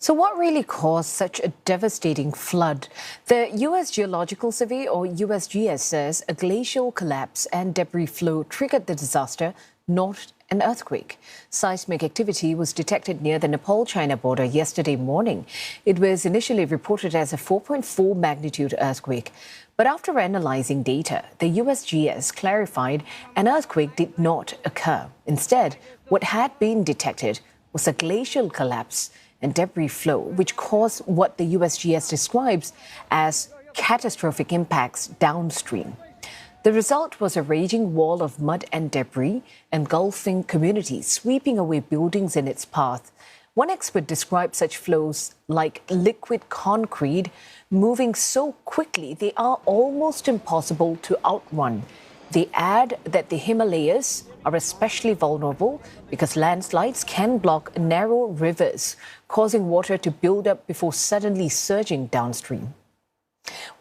So, what really caused such a devastating flood? The US Geological Survey, or USGS, says a glacial collapse and debris flow triggered the disaster, not an earthquake. Seismic activity was detected near the Nepal-China border yesterday morning. It was initially reported as a 4.4 magnitude earthquake. But after analyzing data, the USGS clarified an earthquake did not occur. Instead, what had been detected was a glacial collapse and debris flow, which caused what the USGS describes as catastrophic impacts downstream. The result was a raging wall of mud and debris engulfing communities, sweeping away buildings in its path. One expert described such flows like liquid concrete, moving so quickly they are almost impossible to outrun. They add that the Himalayas are especially vulnerable because landslides can block narrow rivers, causing water to build up before suddenly surging downstream.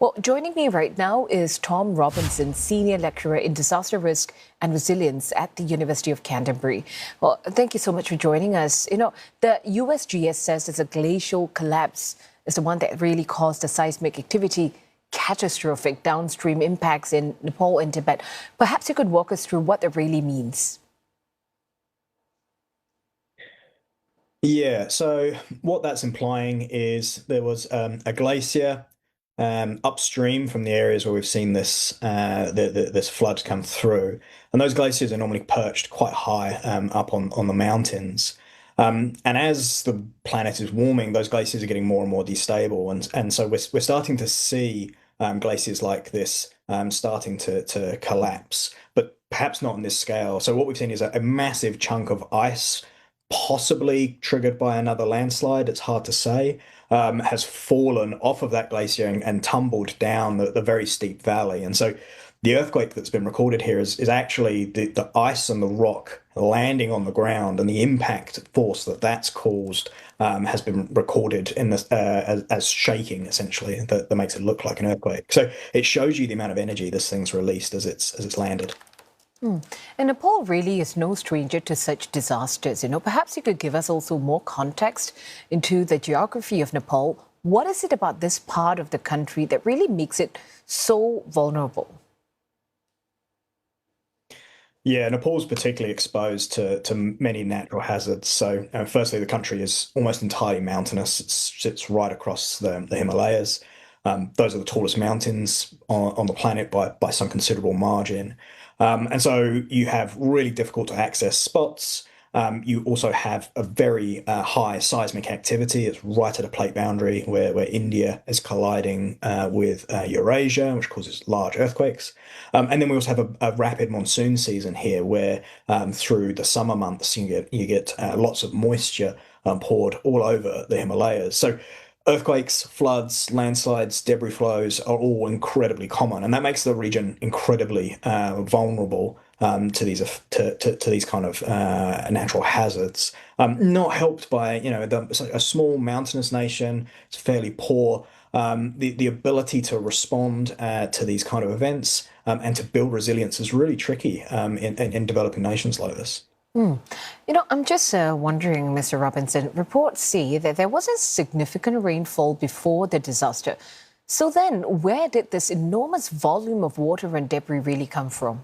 Well, joining me right now is Tom Robinson, Senior Lecturer in Disaster Risk and Resilience at the University of Canterbury. Well, thank you so much for joining us. The USGS says it's a glacial collapse is the one that really caused the seismic activity, catastrophic downstream impacts in Nepal and Tibet. Perhaps you could walk us through what that really means. Yeah, so what that's implying is there was a glacier upstream from the areas where we've seen this flood come through, and those glaciers are normally perched quite high up on the mountains. And as the planet is warming, those glaciers are getting more and more destable, and so we're starting to see glaciers like this starting to collapse, but perhaps not on this scale. So what we've seen is a massive chunk of ice, possibly triggered by another landslide, it's hard to say, has fallen off of that glacier and tumbled down the very steep valley. And so the earthquake that's been recorded here is actually the ice and the rock landing on the ground, and the impact force that's caused has been recorded in this as shaking, essentially, that makes it look like an earthquake. So it shows you the amount of energy this thing's released as it's landed. And Nepal really is no stranger to such disasters. Perhaps you could give us also more context into the geography of Nepal. What is it about this part of the country that really makes it so vulnerable? Yeah, Nepal's particularly exposed to many natural hazards. So, firstly, the country is almost entirely mountainous. It sits right across the Himalayas. Those are the tallest mountains on the planet by some considerable margin. And so you have really difficult to access spots. You also have a very high seismic activity. It's right at a plate boundary where India is colliding with Eurasia, which causes large earthquakes. And then we also have a rapid monsoon season here, where through the summer months you get lots of moisture poured all over the Himalayas. So earthquakes, floods, landslides, debris flows are all incredibly common, and that makes the region incredibly vulnerable to these kind of natural hazards. Not helped by a small mountainous nation. It's fairly poor. The ability to respond to these kind of events and to build resilience is really tricky in developing nations like this. I'm just wondering, Mr. Robinson, reports say that there was a significant rainfall before the disaster. So then, where did this enormous volume of water and debris really come from?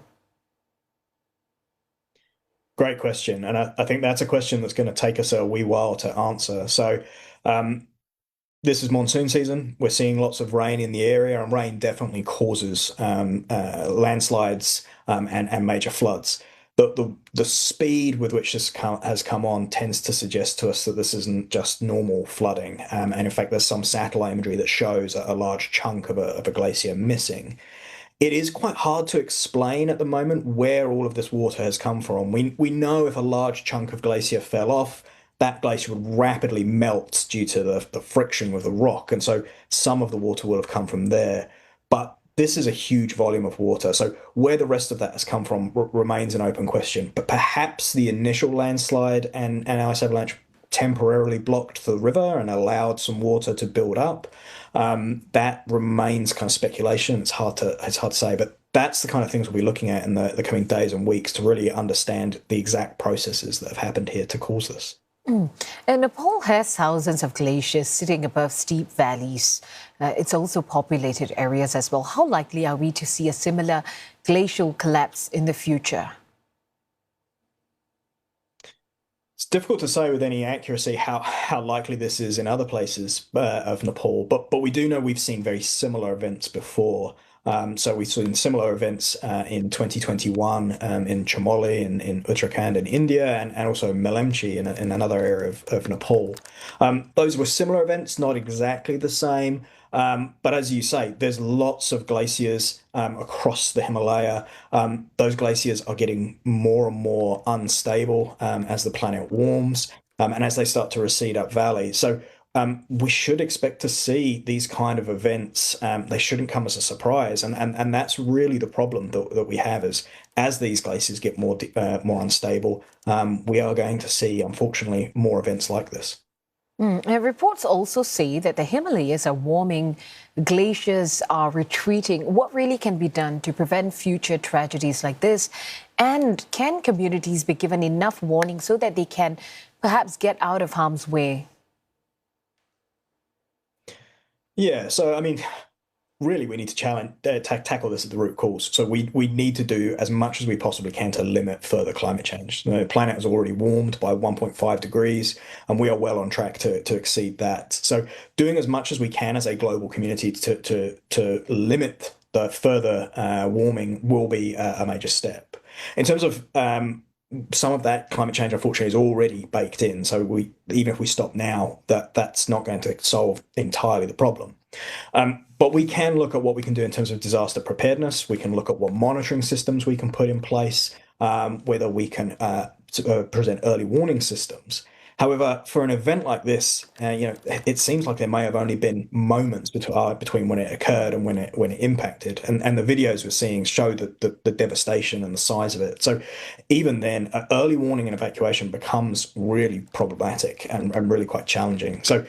Great question. And I think that's a question that's going to take us a wee while to answer. So, this is monsoon season. We're seeing lots of rain in the area, and rain definitely causes landslides and major floods. The speed with which has come on tends to suggest to us that this isn't just normal flooding. And in fact, there's some satellite imagery that shows a large chunk of a glacier missing. It is quite hard to explain at the moment where all of this water has come from. We know if a large chunk of glacier fell off, that glacier would rapidly melt due to the friction with the rock. And so some of the water will have come from there. But this is a huge volume of water. So where the rest of that has come from remains an open question. But perhaps the initial landslide and ice avalanche temporarily blocked the river and allowed some water to build up. That remains kind of speculation. It's hard to say, but that's the kind of things we'll be looking at in the coming days and weeks to really understand the exact processes that have happened here to cause this. And Nepal has thousands of glaciers sitting above steep valleys. It's also populated areas as well. How likely are we to see a similar glacial collapse in the future? It's difficult to say with any accuracy how likely this is in other places of Nepal, but we do know we've seen very similar events before. So we've seen similar events in 2021 in Chamoli in Uttarakhand in India, and also Melemchi in another area of Nepal. Those were similar events, not exactly the same. But as you say, there's lots of glaciers across the Himalaya. Those glaciers are getting more and more unstable as the planet warms and as they start to recede up valley. So we should expect to see these kind of events. They shouldn't come as a surprise, and that's really the problem that we have is as these glaciers get more unstable, we are going to see, unfortunately, more events like this. And reports also say that the Himalayas are warming, glaciers are retreating. What really can be done to prevent future tragedies like this? And can communities be given enough warning so that they can perhaps get out of harm's way? Yeah, so I mean, really, we need to tackle this at the root cause. So we need to do as much as we possibly can to limit further climate change. The planet has already warmed by 1.5 degrees, and we are well on track to exceed that. So doing as much as we can as a global community to limit the further warming will be a major step. In terms of some of that climate change, unfortunately, is already baked in. So even if we stop now, that's not going to solve entirely the problem. But we can look at what we can do in terms of disaster preparedness. We can look at what monitoring systems we can put in place, whether we can present early warning systems. However, for an event like this, it seems like there may have only been moments between when it occurred and when it impacted, and the videos we're seeing show the devastation and the size of it. So even then, early warning and evacuation becomes really problematic and really quite challenging. So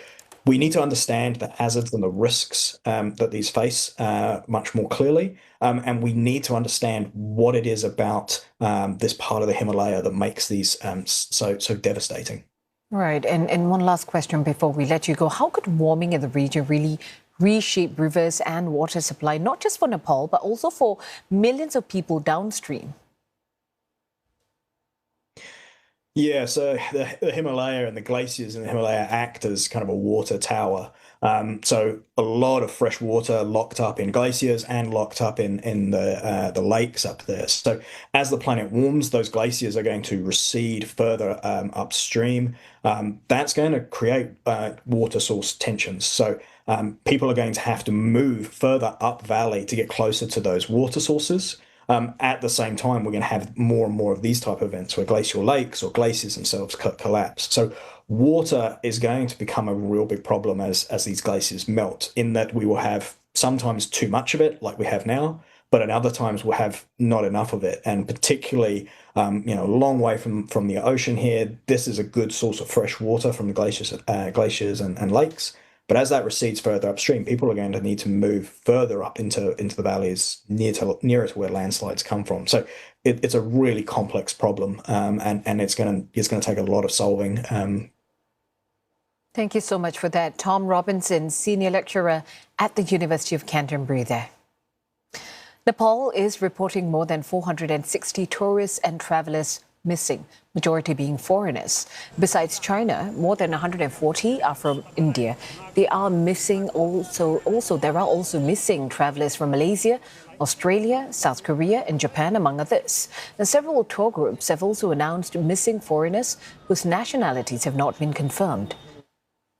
we need to understand the hazards and the risks that these face much more clearly, and we need to understand what it is about this part of the Himalaya that makes these so devastating. Right. And one last question before we let you go. How could warming in the region really reshape rivers and water supply, not just for Nepal, but also for millions of people downstream? Yeah, so the Himalaya and the glaciers in the Himalaya act as kind of a water tower. So a lot of fresh water locked up in glaciers and locked up in the lakes up there. So as the planet warms, those glaciers are going to recede further upstream. That's going to create water source tensions. So people are going to have to move further up valley to get closer to those water sources. At the same time, we're going to have more and more of these type of events where glacial lakes or glaciers themselves collapse. So water is going to become a real big problem as these glaciers melt, in that we will have sometimes too much of it, like we have now, but at other times we'll have not enough of it. And particularly, a long way from the ocean here, this is a good source of fresh water from the glaciers and lakes. But as that recedes further upstream, people are going to need to move further up into the valleys nearer to where landslides come from. So it's a really complex problem, and it's going to take a lot of solving. Thank you so much for that. Tom Robinson, Senior Lecturer at the University of Canterbury there. Nepal is reporting more than 460 tourists and travellers missing, majority being foreigners. Besides China, more than 140 are from India. There are also missing travellers from Malaysia, Australia, South Korea and Japan, among others. And several tour groups have also announced missing foreigners whose nationalities have not been confirmed.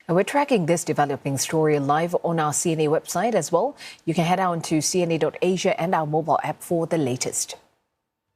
And we're tracking this developing story live on our CNA website as well. You can head on to cna.asia and our mobile app for the latest.